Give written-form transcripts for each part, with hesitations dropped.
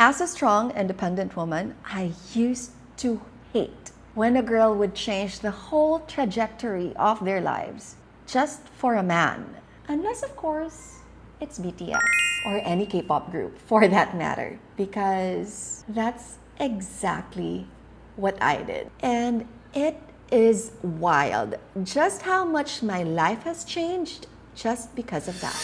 As a strong, independent woman, I used to hate when a girl would change the whole trajectory of their lives just for a man. Unless, of course, it's BTS or any K-pop group for that matter, because that's exactly what I did. And it is wild just how much my life has changed just because of that.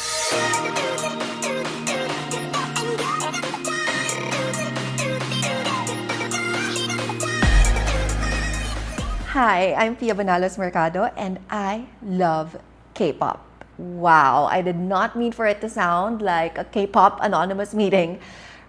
Hi, I'm Pia Banalos Mercado and I love K-pop. Wow, I did not mean for it to sound like a K-pop anonymous meeting.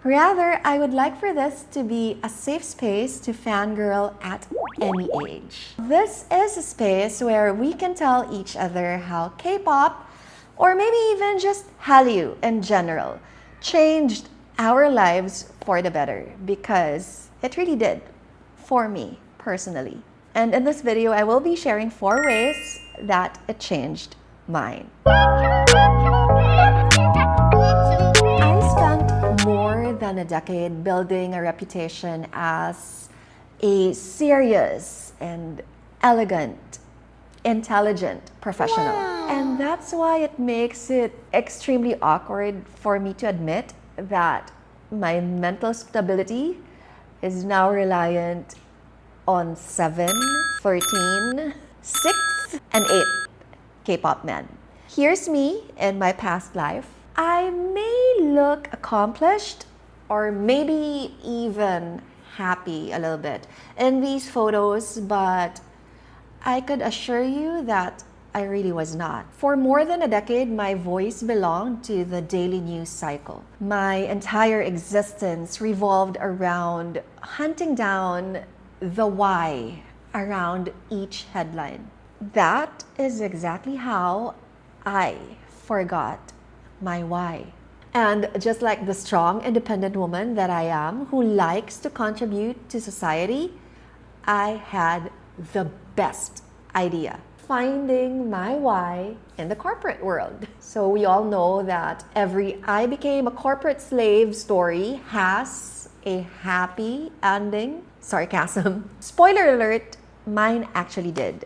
Rather, I would like for this to be a safe space to fangirl at any age. This is a space where we can tell each other how K-pop, or maybe even just Hallyu in general, changed our lives for the better, because it really did for me personally. And in this video, I will be sharing 4 ways that it changed mine. I spent more than a decade building a reputation as a serious and elegant, intelligent professional. Wow. And that's why it makes it extremely awkward for me to admit that my mental stability is now reliant on 7, 13, 6, and 8 K-pop men. Here's me in my past life. I may look accomplished or maybe even happy a little bit in these photos, but I could assure you that I really was not. For more than a decade, my voice belonged to the daily news cycle. My entire existence revolved around hunting down the why around each headline. That is exactly how I forgot my why. And just like the strong, independent woman that I am, who likes to contribute to society, I had the best idea: finding my why in the corporate world. So we all know that every I became a corporate slave story has a happy ending. Sarcasm. Spoiler alert, mine actually did.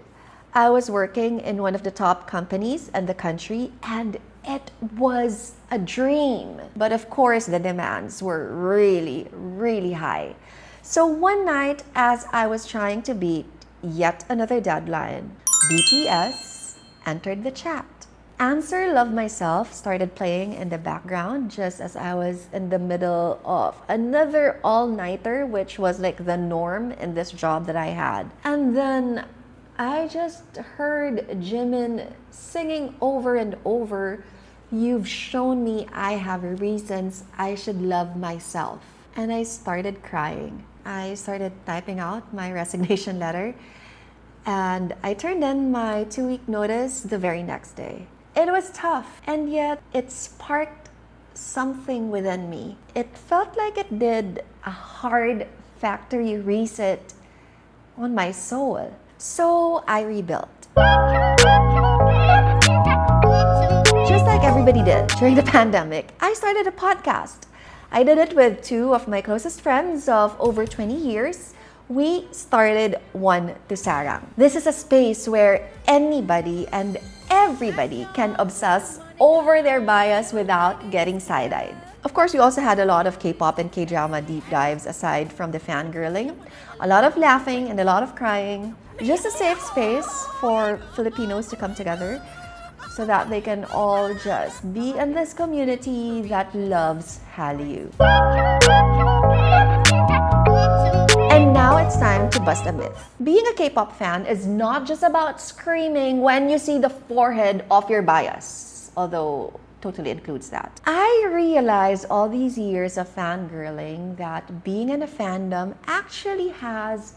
I was working in one of the top companies in the country and it was a dream. But of course, the demands were really, really high. So one night, as I was trying to beat yet another deadline, BTS entered the chat. Answer Love Myself started playing in the background just as I was in the middle of another all-nighter, which was like the norm in this job that I had. And then I just heard Jimin singing over and over, "You've shown me I have reasons I should love myself." And I started crying. I started typing out my resignation letter and I turned in my 2-week notice the very next day. It was tough, and yet it sparked something within me. It felt like it did a hard factory reset on my soul. So I rebuilt. Just like everybody did during the pandemic, I started a podcast. I did it with 2 of my closest friends of over 20 years. We started One to Sarang. This is a space where anybody and everybody can obsess over their bias without getting side-eyed. Of course, we also had a lot of K-pop and K-drama deep dives aside from the fangirling. A lot of laughing and a lot of crying. Just a safe space for Filipinos to come together so that they can all just be in this community that loves Hallyu. And now it's time to bust a myth. Being a K-pop fan is not just about screaming when you see the forehead of your bias, although totally includes that. I realized all these years of fangirling that being in a fandom actually has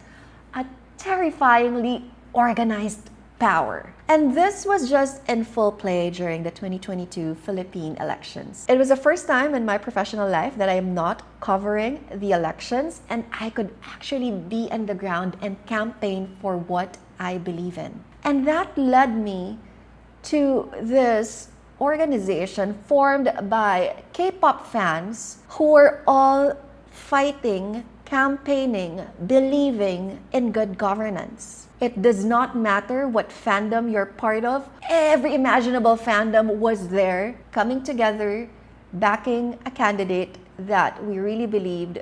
a terrifyingly organized power. And this was just in full play during the 2022 Philippine elections. It was the first time in my professional life that I am not covering the elections and I could actually be on the ground and campaign for what I believe in. And that led me to this organization formed by K-pop fans who were all fighting, campaigning, believing in good governance. It does not matter what fandom you're part of. Every imaginable fandom was there, coming together, backing a candidate that we really believed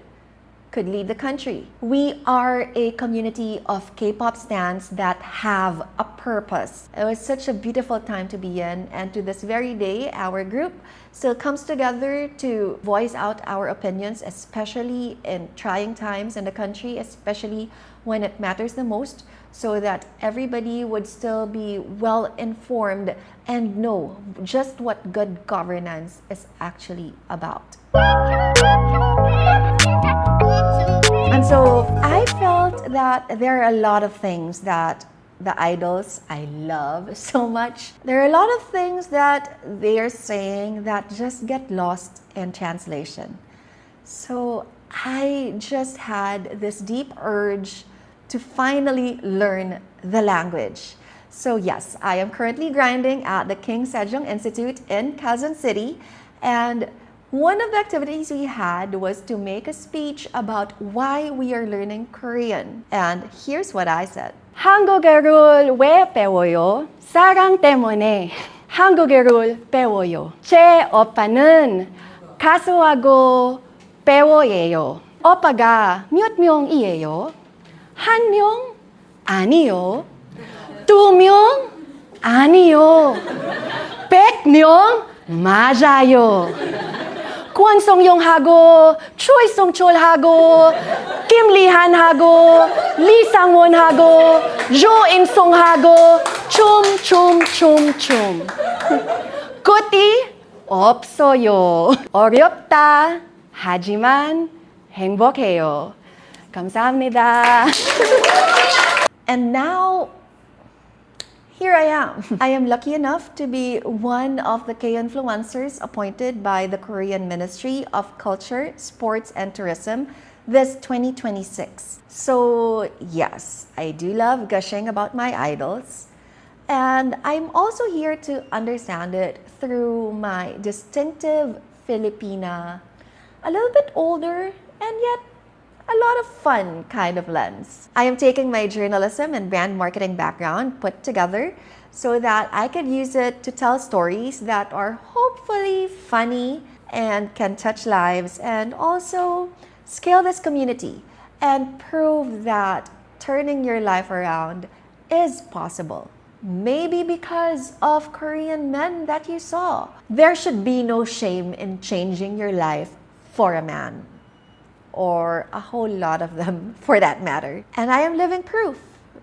could lead the country. We are a community of K-pop stans that have a purpose. It was such a beautiful time to be in, and to this very day, our group still comes together to voice out our opinions, especially in trying times in the country, especially when it matters the most, so that everybody would still be well informed and know just what good governance is actually about. And so I felt that there are a lot of things that the idols I love so much. There are a lot of things that they are saying that just get lost in translation. So I just had this deep urge to finally learn the language. So yes, I am currently grinding at the King Sejong Institute in Quezon City, and one of the activities we had was to make a speech about why we are learning Korean. And here's what I said. 한국어를 왜 배워요? 사랑 때문에 한국어를 배워요. 제 오빠는 가수하고 배워예요. 오빠가 몇 명이에요? 한 명? 아니요. 두 명? 아니요. 100명? 맞아요. 권성용하고 추이성철하고 김리한하고 리상원하고 조인성하고 춤 끝이 없어요. 어렵다 하지만 행복해요. 감사합니다. And now, here I am. I am lucky enough to be one of the K-influencers appointed by the Korean Ministry of Culture, Sports and Tourism this 2026. So yes, I do love gushing about my idols. And I'm also here to understand it through my distinctive Filipina, a little bit older and yet a lot of fun kind of lens. I am taking my journalism and brand marketing background put together so that I could use it to tell stories that are hopefully funny and can touch lives, and also scale this community and prove that turning your life around is possible. Maybe because of Korean men that you saw. There should be no shame in changing your life for a man, or a whole lot of them for that matter. And I am living proof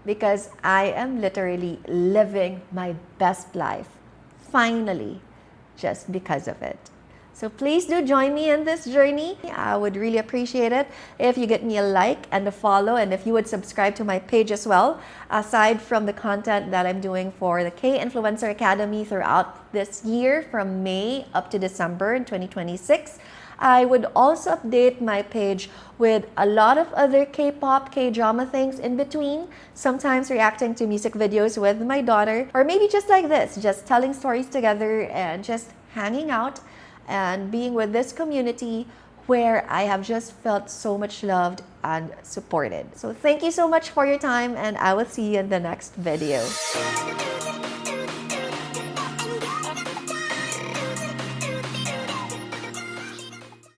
because I am literally living my best life, finally, just because of it. So please do join me in this journey. I would really appreciate it if you get me a like and a follow, and if you would subscribe to my page as well. Aside from the content that I'm doing for the K-Influencer Academy throughout this year from May up to December in 2026, I would also update my page with a lot of other K-pop, K-drama things in between, sometimes reacting to music videos with my daughter, or maybe just like this, just telling stories together and just hanging out and being with this community where I have just felt so much loved and supported. So thank you so much for your time, and I will see you in the next video.